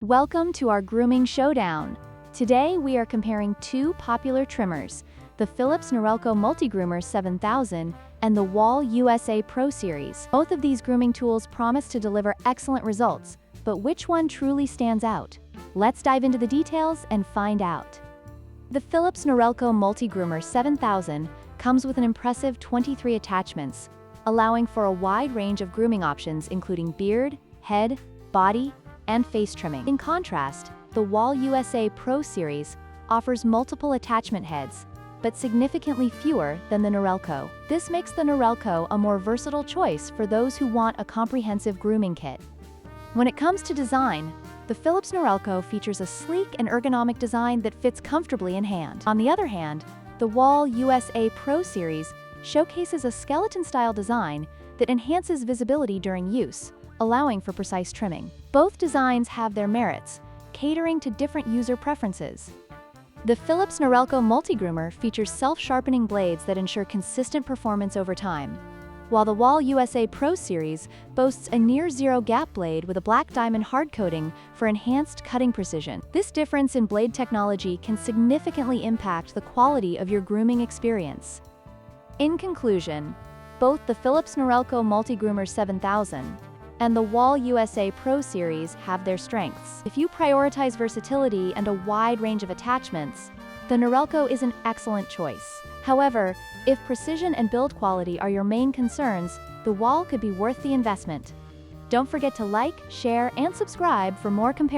Welcome to our grooming showdown. Today we are comparing two popular trimmers, the Philips Norelco Multigroomer 7000 and the Wahl USA Pro Series. Both of these grooming tools promise to deliver excellent results, but which one truly stands out? Let's dive into the details and find out. The Philips Norelco Multigroomer 7000 comes with an impressive 23 attachments, allowing for a wide range of grooming options including beard, head, body, and face trimming. In contrast, the Wahl USA Pro Series offers multiple attachment heads, but significantly fewer than the Norelco. This makes the Norelco a more versatile choice for those who want a comprehensive grooming kit. When it comes to design, the Philips Norelco features a sleek and ergonomic design that fits comfortably in hand. On the other hand, the Wahl USA Pro Series showcases a skeleton-style design that enhances visibility during use, allowing for precise trimming. Both designs have their merits, catering to different user preferences. The Philips Norelco Multigroomer features self-sharpening blades that ensure consistent performance over time, while the Wahl USA Pro Series boasts a near-zero gap blade with a black diamond hard coating for enhanced cutting precision. This difference in blade technology can significantly impact the quality of your grooming experience. In conclusion, both the Philips Norelco Multigroomer 7000 and the Wahl USA Pro Series have their strengths. If you prioritize versatility and a wide range of attachments, the Norelco is an excellent choice. However, if precision and build quality are your main concerns, the Wahl could be worth the investment. Don't forget to like, share, and subscribe for more comparisons.